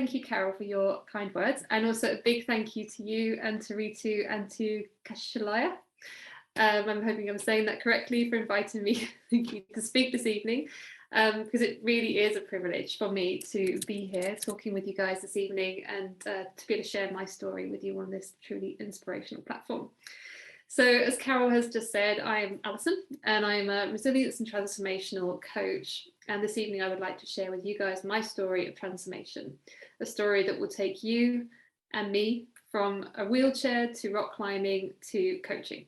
thank you, Carol, for your kind words, and also a big thank you to you and to Ritu and to Kaushalya. I'm hoping I'm saying that correctly, for inviting me to speak this evening, because it really is a privilege for me to be here talking with you guys this evening and to be able to share my story with you on this truly inspirational platform. So as Carol has just said, I'm Alison and I'm a resilience and transformational coach. And this evening I would like to share with you guys my story of transformation, a story that will take you and me from a wheelchair to rock climbing to coaching.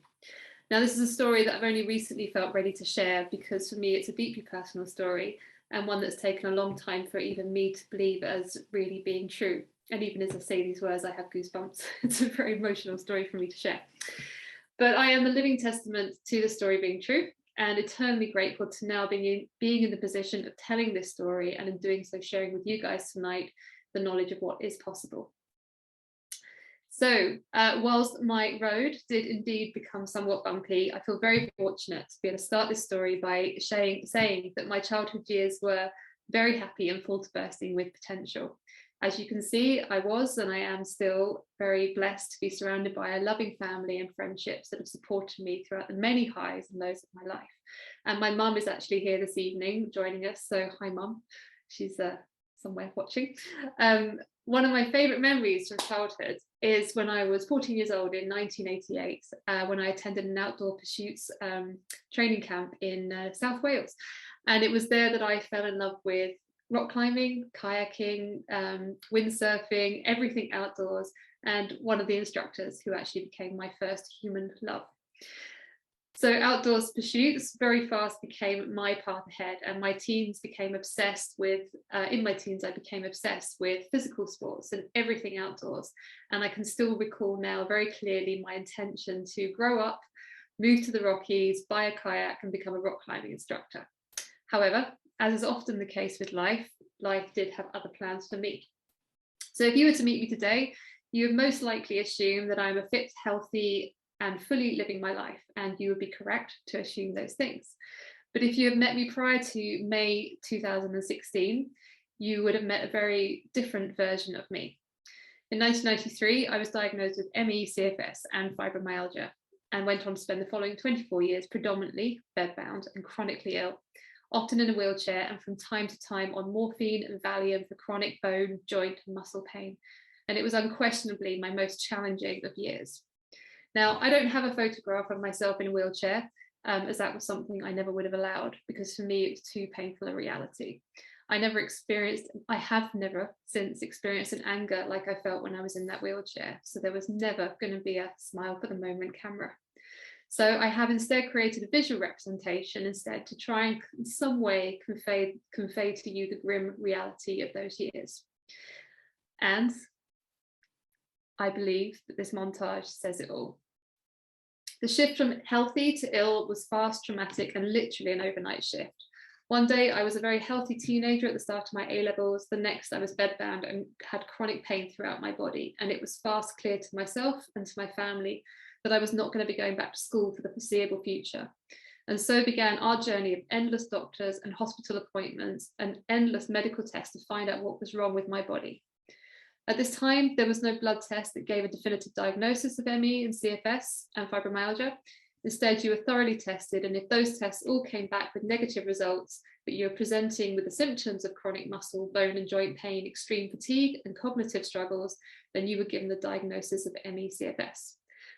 Now, this is a story that I've only recently felt ready to share because for me it's a deeply personal story and one that's taken a long time for even me to believe as really being true. And even as I say these words, I have goosebumps. It's a very emotional story for me to share. But I am a living testament to the story being true and eternally grateful to now being in the position of telling this story, and in doing so sharing with you guys tonight the knowledge of what is possible. So whilst my road did indeed become somewhat bumpy, I feel very fortunate to be able to start this story by saying that my childhood years were very happy and full to bursting with potential. As you can see, I was and I am still very blessed to be surrounded by a loving family and friendships that have supported me throughout the many highs and lows of my life. And my mum is actually here this evening joining us. So hi, Mum. She's somewhere watching. One of my favourite memories from childhood is when I was 14 years old in 1988, when I attended an outdoor pursuits training camp in South Wales. And it was there that I fell in love with rock climbing, kayaking, windsurfing, everything outdoors, and one of the instructors who actually became my first human love. So outdoors pursuits very fast became my path ahead, and my teens became obsessed with, in my teens I became obsessed with physical sports and everything outdoors. And I can still recall now very clearly my intention to grow up, move to the Rockies, buy a kayak and become a rock climbing instructor. However, as is often the case with life, life did have other plans for me. So if you were to meet me today, you would most likely assume that I'm a fit, healthy, and fully living my life, and you would be correct to assume those things. But if you have met me prior to May 2016, you would have met a very different version of me. In 1993, I was diagnosed with ME, CFS and fibromyalgia, and went on to spend the following 24 years predominantly bedbound and chronically ill, often in a wheelchair and from time to time on morphine and Valium for chronic bone, joint and muscle pain. And it was unquestionably my most challenging of years. Now, I don't have a photograph of myself in a wheelchair, as that was something I never would have allowed, because for me it's too painful a reality. I have never since experienced an anger like I felt when I was in that wheelchair. So there was never going to be a smile for the moment camera. So I have instead created a visual representation instead to try and in some way convey to you the grim reality of those years. And I believe that this montage says it all. The shift from healthy to ill was fast, traumatic, and literally an overnight shift. One day I was a very healthy teenager at the start of my A-levels. The next I was bedbound and had chronic pain throughout my body. And it was fast clear to myself and to my family that I was not going to be going back to school for the foreseeable future. And so began our journey of endless doctors and hospital appointments and endless medical tests to find out what was wrong with my body. At this time, there was no blood test that gave a definitive diagnosis of ME and CFS and fibromyalgia. Instead, you were thoroughly tested, and if those tests all came back with negative results, but you were presenting with the symptoms of chronic muscle, bone and joint pain, extreme fatigue and cognitive struggles, then you were given the diagnosis of ME, CFS.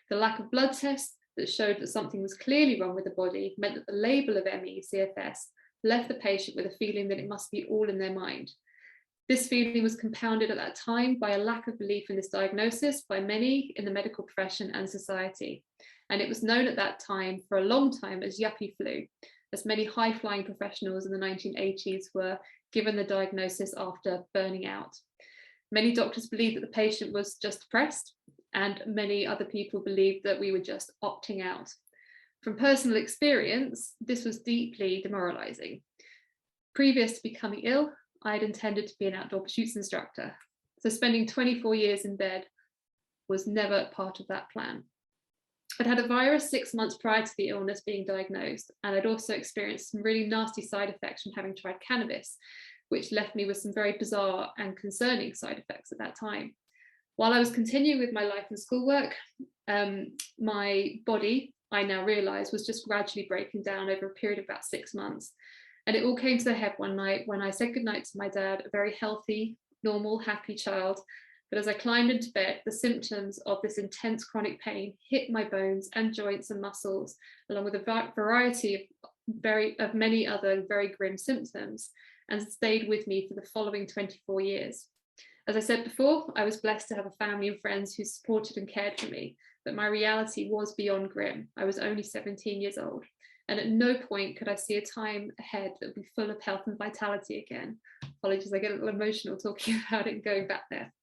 The lack of blood tests that showed that something was clearly wrong with the body meant that the label of ME, CFS left the patient with a feeling that it must be all in their mind. This feeling was compounded at that time by a lack of belief in this diagnosis by many in the medical profession and society. And it was known at that time for a long time as yuppie flu, as many high-flying professionals in the 1980s were given the diagnosis after burning out. Many doctors believed that the patient was just depressed, and many other people believed that we were just opting out. From personal experience, this was deeply demoralizing. Previous to becoming ill, I had intended to be an outdoor pursuits instructor. So spending 24 years in bed was never part of that plan. I'd had a virus 6 months prior to the illness being diagnosed, and I'd also experienced some really nasty side effects from having tried cannabis, which left me with some very bizarre and concerning side effects at that time. While I was continuing with my life and schoolwork, my body, I now realise, was just gradually breaking down over a period of about 6 months. And it all came to a head one night when I said goodnight to my dad, a very healthy, normal, happy child. But as I climbed into bed, the symptoms of this intense chronic pain hit my bones and joints and muscles, along with a variety of many other very grim symptoms, and stayed with me for the following 24 years. As I said before, I was blessed to have a family and friends who supported and cared for me, but my reality was beyond grim. I was only 17 years old, and at no point could I see a time ahead that would be full of health and vitality again. Apologies, I get a little emotional talking about it and going back there.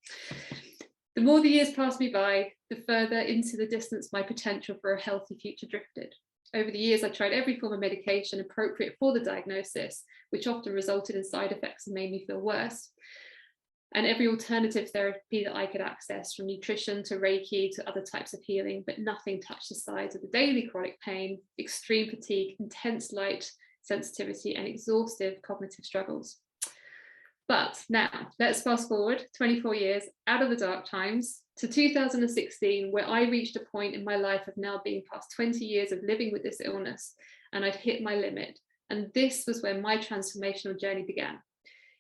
The more the years passed me by, the further into the distance my potential for a healthy future drifted. Over the years, I tried every form of medication appropriate for the diagnosis, which often resulted in side effects and made me feel worse. And every alternative therapy that I could access, from nutrition to Reiki to other types of healing, but nothing touched the sides of the daily chronic pain, extreme fatigue, intense light sensitivity, and exhaustive cognitive struggles. But now, let's fast forward 24 years out of the dark times to 2016, where I reached a point in my life of now being past 20 years of living with this illness, and I'd hit my limit. And this was where my transformational journey began.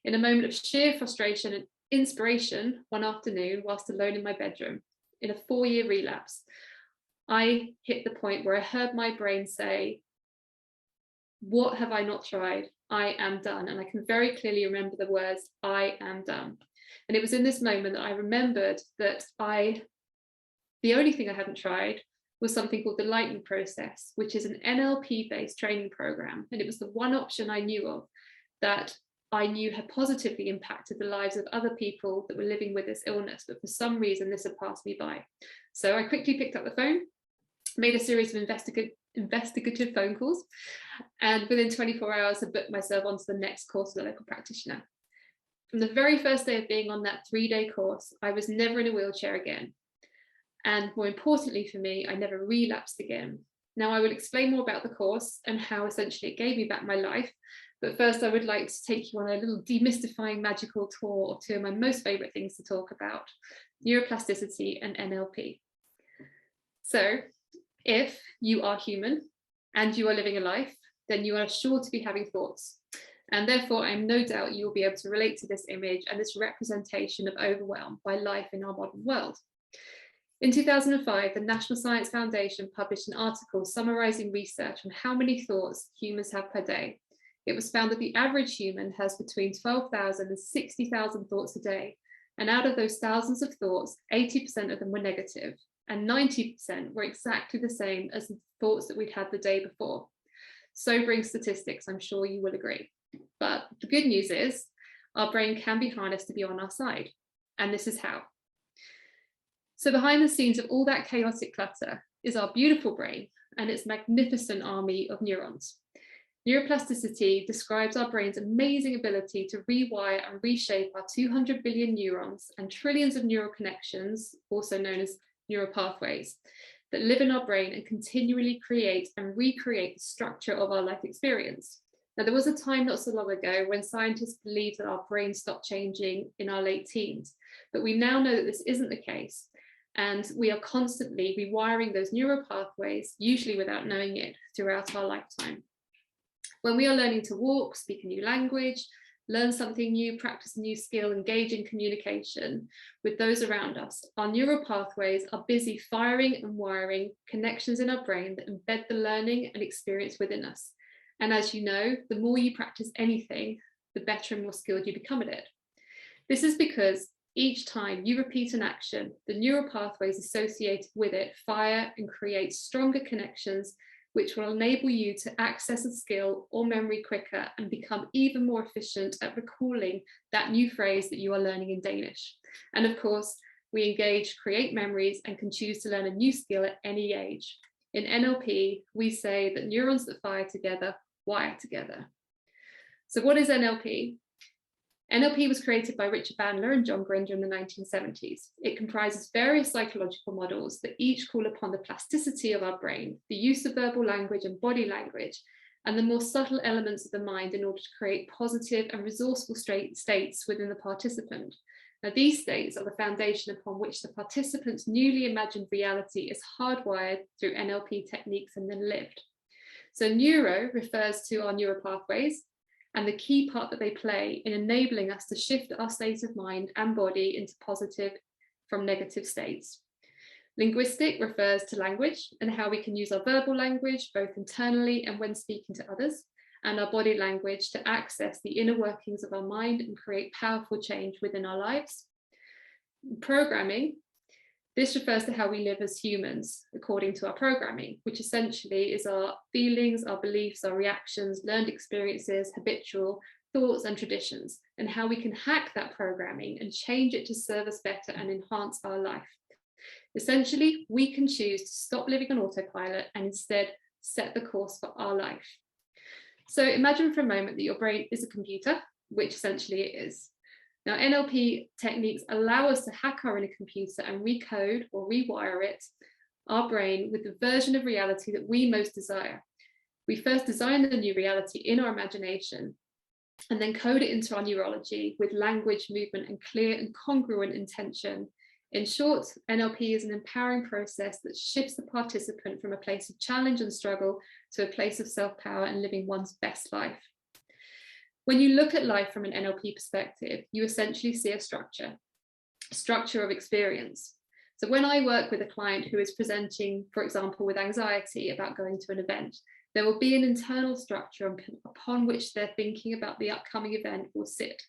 In a moment of sheer frustration and inspiration, one afternoon, whilst alone in my bedroom, in a 4-year relapse, I hit the point where I heard my brain say, "What have I not tried? I am done." And I can very clearly remember the words, "I am done." And it was in this moment that I remembered that the only thing I hadn't tried was something called the Lightning Process, which is an NLP-based training program. And it was the one option I knew of that I knew had positively impacted the lives of other people that were living with this illness, but for some reason this had passed me by. So I quickly picked up the phone, made a series of investigative phone calls, and within 24 hours I booked myself onto the next course with a local practitioner. From the very first day of being on that 3-day course, I was never in a wheelchair again. And more importantly for me, I never relapsed again. Now I will explain more about the course and how essentially it gave me back my life. But first, I would like to take you on a little demystifying magical tour of two of my most favourite things to talk about, neuroplasticity and NLP. So, if you are human and you are living a life, then you are sure to be having thoughts. And therefore, I am no doubt you will be able to relate to this image and this representation of overwhelm by life in our modern world. In 2005, the National Science Foundation published an article summarising research on how many thoughts humans have per day. It was found that the average human has between 12,000 and 60,000 thoughts a day. And out of those thousands of thoughts, 80% of them were negative, and 90% were exactly the same as the thoughts that we'd had the day before. Sobering statistics, I'm sure you will agree. But the good news is our brain can be harnessed to be on our side. And this is how. So behind the scenes of all that chaotic clutter is our beautiful brain and its magnificent army of neurons. Neuroplasticity describes our brain's amazing ability to rewire and reshape our 200 billion neurons and trillions of neural connections, also known as neural pathways, that live in our brain and continually create and recreate the structure of our life experience. Now, there was a time not so long ago when scientists believed that our brain stopped changing in our late teens, but we now know that this isn't the case. And we are constantly rewiring those neural pathways, usually without knowing it, throughout our lifetime. When we are learning to walk, speak a new language, learn something new, practice a new skill, engage in communication with those around us, our neural pathways are busy firing and wiring connections in our brain that embed the learning and experience within us. And as you know, the more you practice anything, the better and more skilled you become at it. This is because each time you repeat an action, the neural pathways associated with it fire and create stronger connections, which will enable you to access a skill or memory quicker and become even more efficient at recalling that new phrase that you are learning in Danish. And of course, we engage, create memories, and can choose to learn a new skill at any age. In NLP, we say that neurons that fire together wire together. So what is NLP? NLP was created by Richard Bandler and John Grinder in the 1970s. It comprises various psychological models that each call upon the plasticity of our brain, the use of verbal language and body language, and the more subtle elements of the mind in order to create positive and resourceful states within the participant. Now, these states are the foundation upon which the participant's newly imagined reality is hardwired through NLP techniques and then lived. So neuro refers to our neural pathways and the key part that they play in enabling us to shift our state of mind and body into positive from negative states. Linguistic refers to language and how we can use our verbal language, both internally and when speaking to others, and our body language to access the inner workings of our mind and create powerful change within our lives. Programming, this refers to how we live as humans according to our programming, which essentially is our feelings, our beliefs, our reactions, learned experiences, habitual thoughts and traditions, and how we can hack that programming and change it to serve us better and enhance our life. Essentially, we can choose to stop living on autopilot and instead set the course for our life. So imagine for a moment that your brain is a computer, which essentially it is. Now, NLP techniques allow us to hack our inner computer and recode or rewire it, our brain, with the version of reality that we most desire. We first design the new reality in our imagination and then code it into our neurology with language, movement, and clear and congruent intention. In short, NLP is an empowering process that shifts the participant from a place of challenge and struggle to a place of self-power and living one's best life. When you look at life from an NLP perspective, you essentially see a structure of experience. So when I work with a client who is presenting, for example, with anxiety about going to an event, there will be an internal structure upon which their thinking about the upcoming event will sit.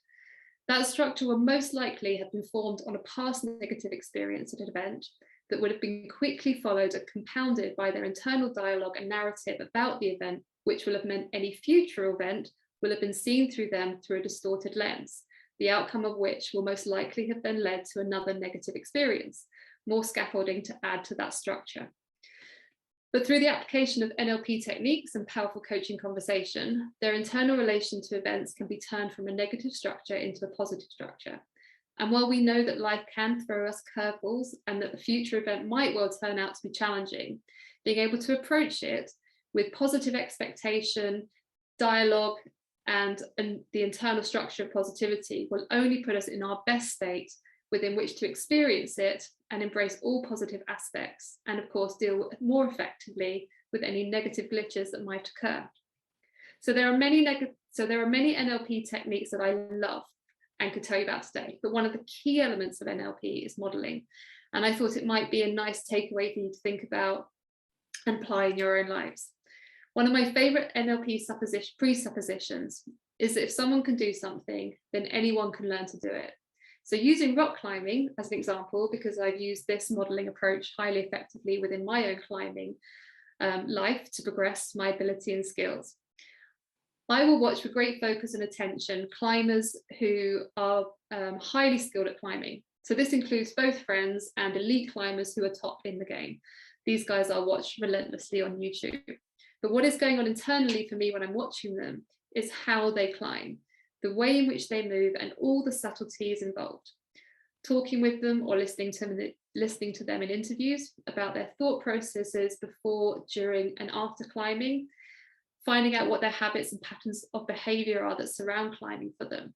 That structure will most likely have been formed on a past negative experience at an event that would have been quickly followed and compounded by their internal dialogue and narrative about the event, which will have meant any future event will have been seen through them through a distorted lens, the outcome of which will most likely have then led to another negative experience, more scaffolding to add to that structure. But through the application of NLP techniques and powerful coaching conversation, their internal relation to events can be turned from a negative structure into a positive structure. And while we know that life can throw us curveballs and that the future event might well turn out to be challenging, being able to approach it with positive expectation, dialogue, and the internal structure of positivity will only put us in our best state within which to experience it and embrace all positive aspects, and of course deal more effectively with any negative glitches that might occur. So there are many NLP techniques that I love and could tell you about today, but one of the key elements of NLP is modeling, and I thought it might be a nice takeaway for you to think about and apply in your own lives. One of my favorite NLP presuppositions is that if someone can do something, then anyone can learn to do it. So using rock climbing as an example, because I've used this modeling approach highly effectively within my own climbing life to progress my ability and skills. I will watch with great focus and attention climbers who are highly skilled at climbing. So this includes both friends and elite climbers who are top in the game. These guys are watched relentlessly on YouTube. But what is going on internally for me when I'm watching them is how they climb, the way in which they move, and all the subtleties involved. Talking with them or listening to them in interviews about their thought processes before, during, and after climbing, finding out what their habits and patterns of behavior are that surround climbing for them.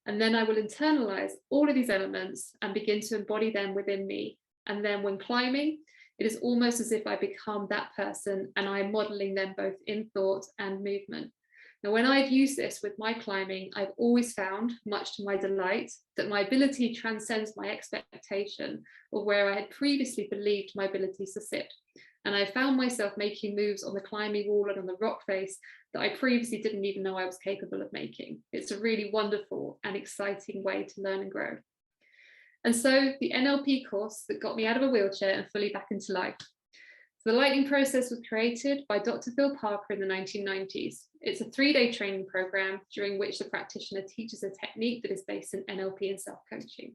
And then I will internalize all of these elements and begin to embody them within me. And then when climbing, it is almost as if I become that person and I am modeling them both in thought and movement. Now, when I've used this with my climbing, I've always found, much to my delight, that my ability transcends my expectation of where I had previously believed my abilities to sit. And I found myself making moves on the climbing wall and on the rock face that I previously didn't even know I was capable of making. It's a really wonderful and exciting way to learn and grow. And so the NLP course that got me out of a wheelchair and fully back into life. So the Lightning Process was created by Dr. Phil Parker in the 1990s. It's a 3-day training program during which the practitioner teaches a technique that is based in NLP and self-coaching.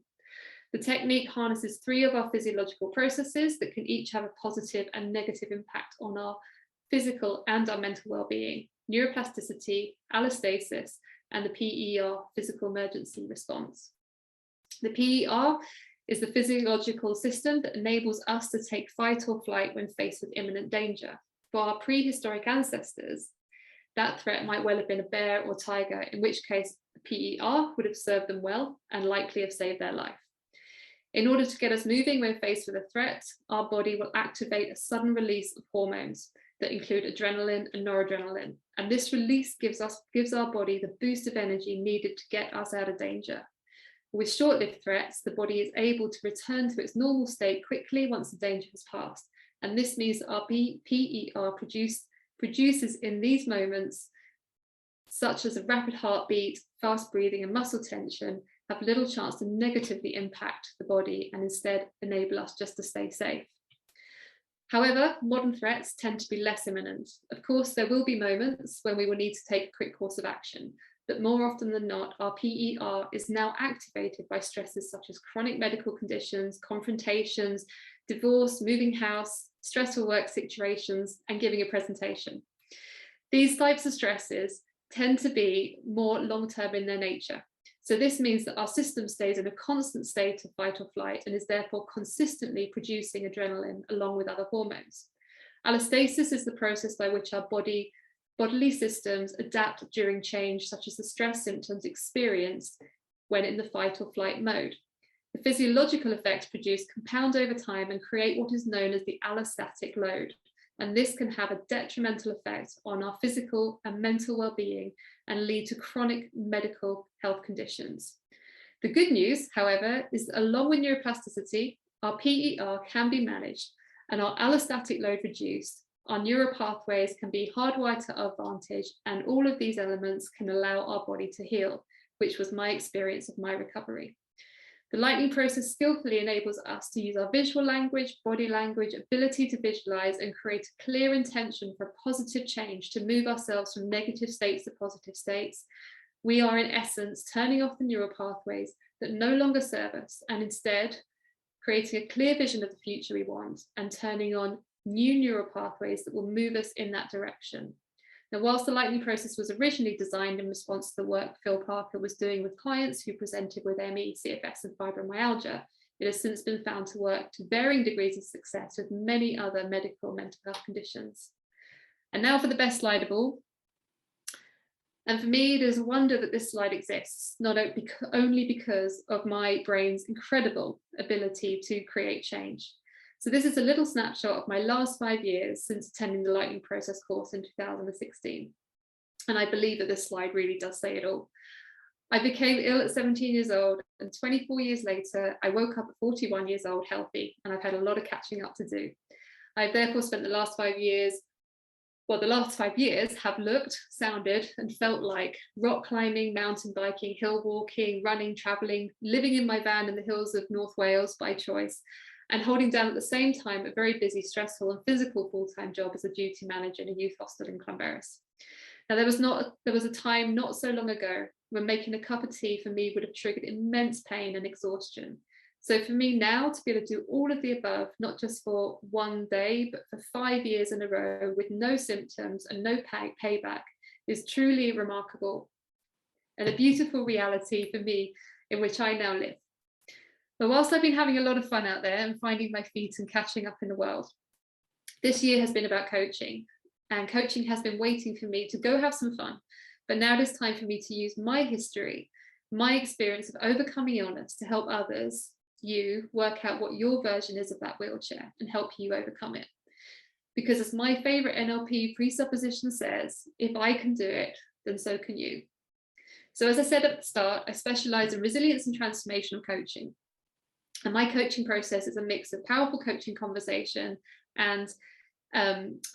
The technique harnesses 3 of our physiological processes that can each have a positive and negative impact on our physical and our mental well-being: neuroplasticity, allostasis, and the PER, physical emergency response. The PER is the physiological system that enables us to take fight or flight when faced with imminent danger. For our prehistoric ancestors, That threat might well have been a bear or tiger, in which case PER would have served them well and likely have saved their life. In order to get us moving when faced with a threat, our body will activate a sudden release of hormones that include adrenaline and noradrenaline. And this release gives our body the boost of energy needed to get us out of danger. With short-lived threats, the body is able to return to its normal state quickly once the danger has passed. And this means that our PER produces in these moments, such as a rapid heartbeat, fast breathing, and muscle tension, have little chance to negatively impact the body and instead enable us just to stay safe. However, modern threats tend to be less imminent. Of course, there will be moments when we will need to take a quick course of action, but more often than not, our PER is now activated by stresses such as chronic medical conditions, confrontations, divorce, moving house, stressful work situations, and giving a presentation. These types of stresses tend to be more long-term in their nature. So this means that our system stays in a constant state of fight or flight and is therefore consistently producing adrenaline along with other hormones. Allostasis is the process by which our bodily systems adapt during change, such as the stress symptoms experienced when in the fight or flight mode. The physiological effects produced compound over time and create what is known as the allostatic load. And this can have a detrimental effect on our physical and mental well-being and lead to chronic medical health conditions. The good news, however, is that along with neuroplasticity, our PER can be managed and our allostatic load reduced. Our neural pathways can be hardwired to our advantage, and all of these elements can allow our body to heal, which was my experience of my recovery. The lightning process skillfully enables us to use our visual language, body language, ability to visualize and create a clear intention for a positive change to move ourselves from negative states to positive states. We are in essence turning off the neural pathways that no longer serve us and instead creating a clear vision of the future we want and turning on new neural pathways that will move us in that direction. Now, whilst the lightning process was originally designed in response to the work Phil Parker was doing with clients who presented with ME, CFS and Fibromyalgia, it has since been found to work to varying degrees of success with many other medical mental health conditions. And now for the best slide of all. And for me, it is a wonder that this slide exists, not only because of my brain's incredible ability to create change. So this is a little snapshot of my last 5 years since attending the lightning process course in 2016. And I believe that this slide really does say it all. I became ill at 17 years old, and 24 years later, I woke up at 41 years old healthy, and I've had a lot of catching up to do. I've therefore spent the last 5 years have looked, sounded, and felt like rock climbing, mountain biking, hill walking, running, traveling, living in my van in the hills of North Wales by choice, and holding down at the same time a very busy, stressful and physical full-time job as a duty manager in a youth hostel in Clonberis. Now, there was a time not so long ago when making a cup of tea for me would have triggered immense pain and exhaustion. So for me now to be able to do all of the above, not just for one day, but for 5 years in a row with no symptoms and no payback is truly remarkable and a beautiful reality for me in which I now live. But whilst I've been having a lot of fun out there and finding my feet and catching up in the world, this year has been about coaching, and coaching has been waiting for me to go have some fun. But now it is time for me to use my history, my experience of overcoming illness to help others, you, work out what your version is of that wheelchair and help you overcome it. Because as my favorite NLP presupposition says, if I can do it, then so can you. So as I said at the start, I specialize in resilience and transformational coaching. And my coaching process is a mix of powerful coaching conversation and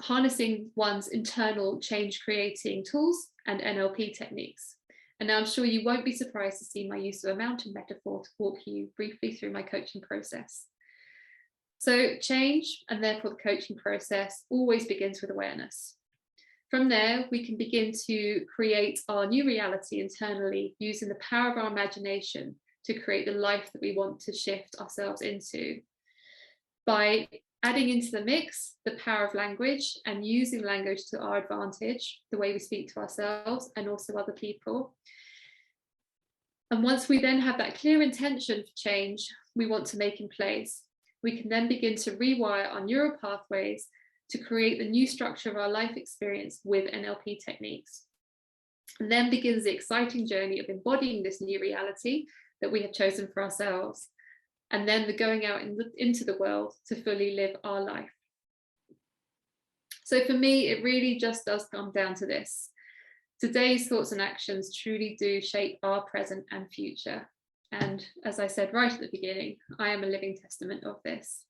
harnessing one's internal change creating tools and NLP techniques. And now I'm sure you won't be surprised to see my use of a mountain metaphor to walk you briefly through my coaching process. So change, and therefore the coaching process, always begins with awareness. From there, we can begin to create our new reality internally using the power of our imagination to create the life that we want to shift ourselves into. By adding into the mix the power of language and using language to our advantage, the way we speak to ourselves and also other people. And once we then have that clear intention for change we want to make in place, we can then begin to rewire our neural pathways to create the new structure of our life experience with NLP techniques. And then begins the exciting journey of embodying this new reality that we have chosen for ourselves, and then the going out into the world to fully live our life. So for me, it really just does come down to this. Today's thoughts and actions truly do shape our present and future. And as I said right at the beginning, I am a living testament of this.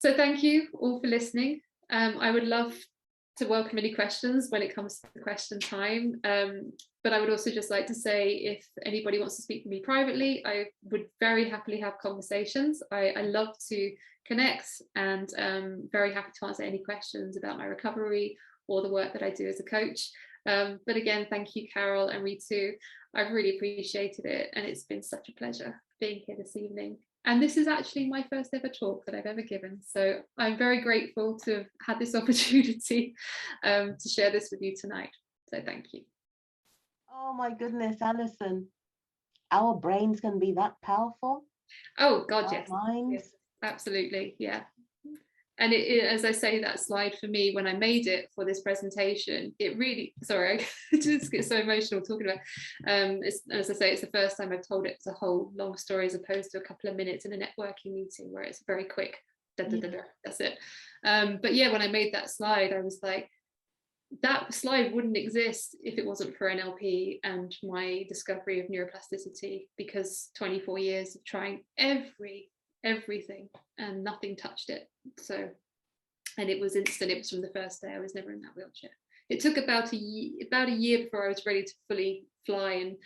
So thank you all for listening. I would love to welcome any questions when it comes to the question time. But I would also just like to say, if anybody wants to speak to me privately, I would very happily have conversations. I love to connect, and very happy to answer any questions about my recovery or the work that I do as a coach. But again, thank you, Carol and Ritu. I've really appreciated it, and it's been such a pleasure being here this evening. And this is actually my first ever talk that I've ever given. So I'm very grateful to have had this opportunity to share this with you tonight. So thank you. Oh my goodness, Alison, our brains can be that powerful. Oh God, our yes. minds. Yes, absolutely, yeah. And it, as I say, that slide for me, when I made it for this presentation, it really, sorry, I just get so emotional talking about as I say, it's the first time I've told it as a whole long story, as opposed to a couple of minutes in a networking meeting where it's very quick, that's it. But yeah, when I made that slide, I was like, that slide wouldn't exist if it wasn't for NLP and my discovery of neuroplasticity, because 24 years of trying everything and nothing touched it. So, and it was instant. It was from the first day. I was never in that wheelchair. It took about a year before I was ready to fully fly and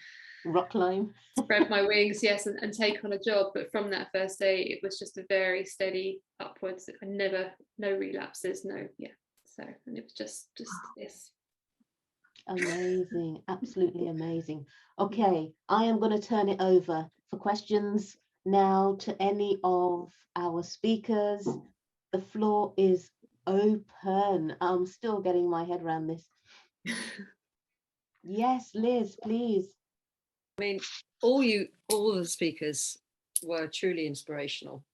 rock climb, spread my wings, yes, and take on a job. But from that first day, it was just a very steady upwards. I never, no relapses, so, and it was just this. Amazing, absolutely amazing. Okay, I am going to turn it over for questions now to any of our speakers. The floor is open. I'm still getting my head around this. Yes, Liz, please. I mean, all the speakers were truly inspirational.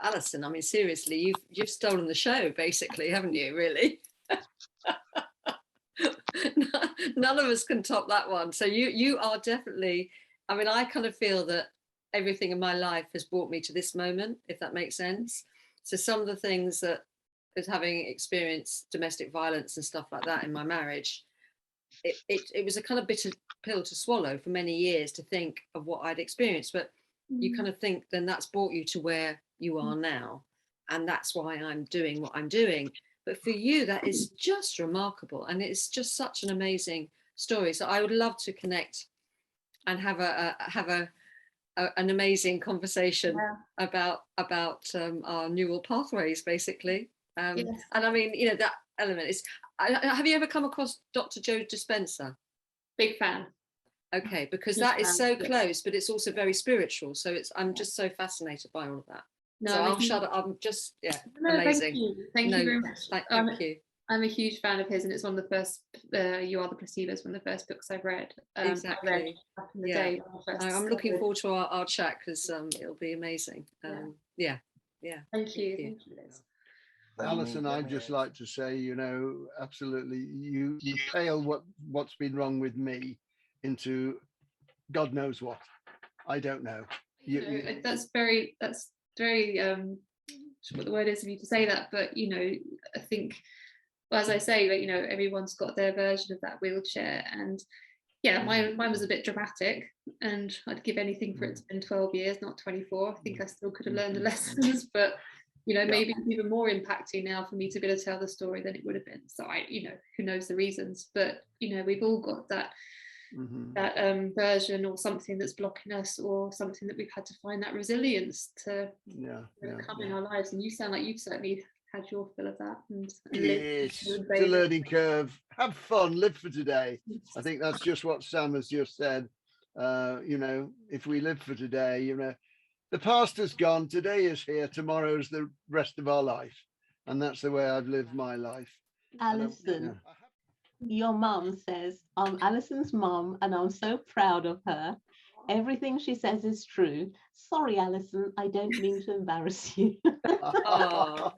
Alison, I mean, seriously, you've stolen the show, basically, haven't you? Really? None of us can top that one. So you are definitely. I mean, I kind of feel that everything in my life has brought me to this moment, if that makes sense. So some of the things that, as having experienced domestic violence and stuff like that in my marriage, it was a kind of bitter pill to swallow for many years, to think of what I'd experienced. But you kind of think, then that's brought you to where you are now, and that's why I'm doing what I'm doing. But for you, that is just remarkable, and it's just such an amazing story. So I would love to connect and have an amazing conversation about our neural pathways, basically. Yes. And I mean, that element is. Have you ever come across Dr. Joe Dispenza? Big fan. Okay, because that is so close, but it's also very spiritual. So I'm just so fascinated by all of that. No, so I'll shut up. I'm just amazing. Thank you very much. Thank you. I'm a huge fan of his, and it's one of the first. You Are the Placebos, one of the first books I've read. Exactly. I read back in the day. I'm looking forward to our chat, because it'll be amazing. Yeah. Thank you. Thank you, Liz. Alison, I'd just like to say, absolutely, you pale what's been wrong with me into God knows what. I don't know. That's very what the word is for you to say that, but I think, well, as I say, that everyone's got their version of that wheelchair, and mine was a bit dramatic, and I'd give anything for it to have been 12 years, not 24. I think I still could have learned the lessons, but maybe it's even more impacting now for me to be able to tell the story than it would have been. So who knows the reasons, but we've all got that version, or something that's blocking us, or something that we've had to find that resilience to come in our lives. And you sound like you've certainly had your fill of that. And yes, it's a learning curve. Have fun, live for today. I think that's just what Sam has just said. If we live for today, the past is gone, today is here, tomorrow is the rest of our life. And that's the way I've lived my life. Alison, your mum says, I'm Alison's mum and I'm so proud of her. Everything she says is true. Sorry, Alison, I don't mean to embarrass you. Oh,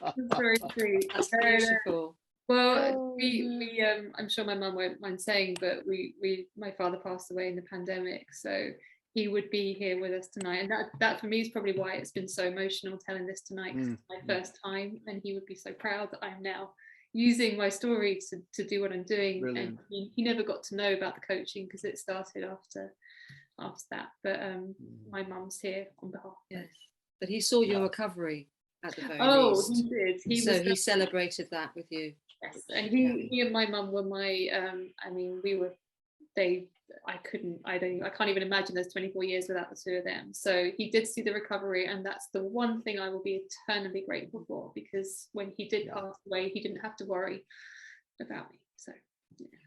That's very sweet. that's Very nice. beautiful. Well, we I'm sure my mum won't mind saying, but my father passed away in the pandemic, so he would be here with us tonight, and that for me is probably why it's been so emotional telling this tonight, because it's my first time, and he would be so proud that I'm now using my story to do what I'm doing. Brilliant. And he never got to know about the coaching because it started after that, but my mum's here on behalf. Yes, but he saw your recovery at the very least. Oh, he did. He celebrated that with you. Yes, and he and my mum were my I mean, I can't even imagine those 24 years without the two of them. So he did see the recovery, and that's the one thing I will be eternally grateful for, because when he did pass away, he didn't have to worry about me. So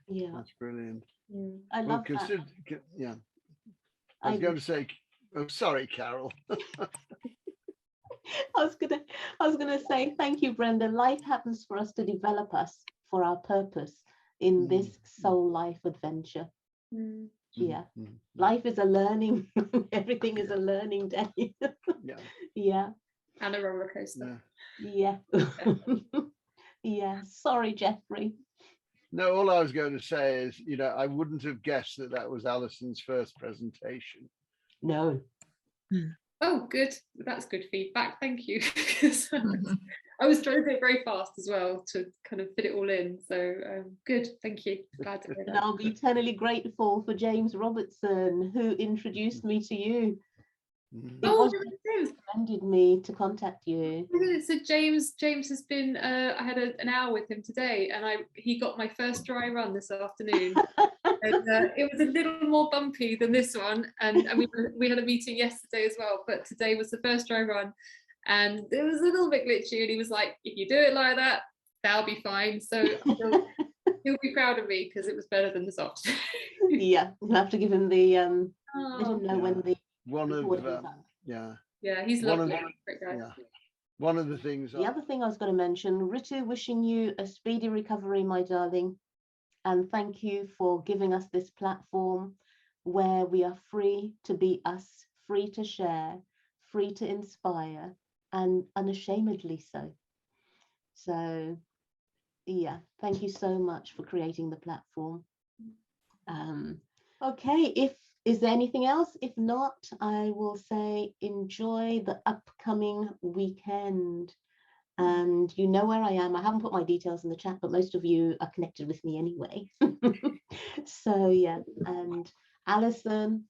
yeah, that's brilliant. I love that. Yeah, I was going to say, oh, sorry, Carol. I was gonna say thank you, Brenda. Life happens for us to develop us for our purpose in this soul life adventure. Yeah, life is a learning. Everything is a learning day. Yeah, and a roller coaster. Yeah. Yeah. Sorry, Jeffrey. No, all I was going to say is, I wouldn't have guessed that was Alison's first presentation. No. Oh, good. That's good feedback. Thank you. I was trying to go very fast as well to kind of fit it all in. So good. Thank you. Glad to hear that. And I'll be eternally grateful for James Robertson, who introduced me to you. He recommended me to contact you. So James has been. I had an hour with him today, and he got my first dry run this afternoon. And, it was a little more bumpy than this one, and we had a meeting yesterday as well. But today was the first dry run, and it was a little bit glitchy. And he was like, "If you do it like that, that'll be fine." So he'll be proud of me because it was better than the soft. Yeah, we'll have to give him the let him know when the one of he's lovely. One of the things. The other thing I was going to mention, Ritu, wishing you a speedy recovery, my darling. And thank you for giving us this platform where we are free to be us, free to share, free to inspire, and unashamedly so. So, yeah, thank you so much for creating the platform. Okay, is there anything else? If not, I will say enjoy the upcoming weekend. And you know where I am. I haven't put my details in the chat, but most of you are connected with me anyway. So yeah, and Alison,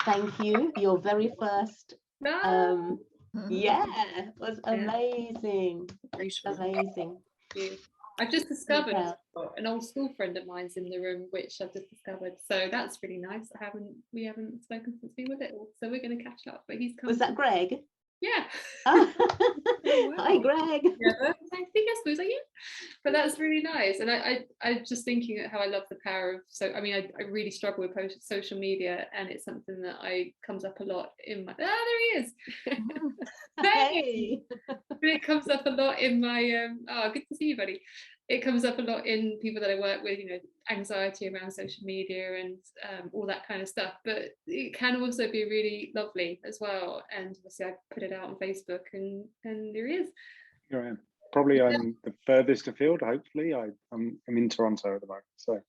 thank you. Your very first it was amazing. Amazing. I've just discovered an old school friend of mine's in the room, which I've just discovered. So that's really nice. We haven't spoken since we were little, so we're going to catch up. But he's come. Was that Greg? Yeah. Oh, wow. Hi, Greg. Yeah, I think I suppose I am. But that's really nice. And I'm just thinking how I love the power of. So I mean, I really struggle with social media, and it's something that comes up a lot in my. Ah, there he is. Hey. It comes up a lot in my. Good to see you, buddy. It comes up a lot in people that I work with, anxiety around social media and all that kind of stuff. But it can also be really lovely as well. And obviously I put it out on Facebook and there he is. Here I am. Probably I'm the furthest afield, hopefully. I'm in Toronto at the moment. So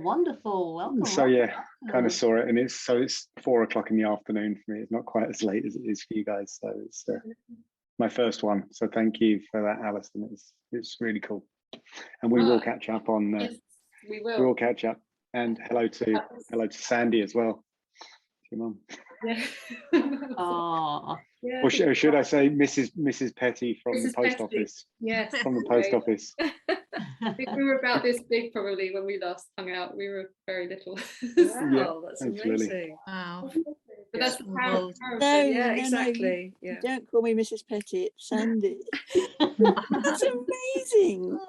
wonderful. Welcome. So yeah, kind of saw it, and it's 4:00 in the afternoon for me. It's not quite as late as it is for you guys. So it's my first one. So thank you for that, Alison. It's really cool. And we will catch up on yes, we will. We will catch up. And hello to Sandy as well. Your mum. Yeah. Yeah. Or should I say Mrs. Petty from the post office? Yes. From the post office. I think we were about this big probably when we last hung out. We were very little. Wow, that's amazing. Really. Wow. But that's the power. No, exactly. No, don't call me Mrs. Petty, it's Sandy. That's amazing.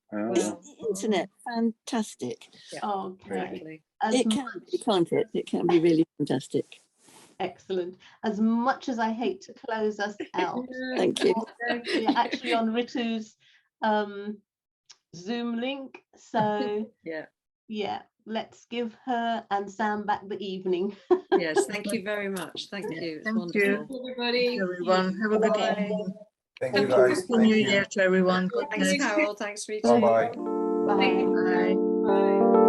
The internet, fantastic. Yeah. Okay. It can be, can't it? It can be really fantastic. Excellent. As much as I hate to close us out, thank you. We're actually on Ritu's Zoom link, so yeah, let's give her and Sam back the evening. Yes, thank you very much. Thank you. It's Thank wonderful. you. Everybody. Everyone, have a good Bye. evening. Thank you, guys. Happy New Year to everyone. God Thanks, bless. Carol. Thanks, Ritu. Bye-bye. Bye. Bye. Bye.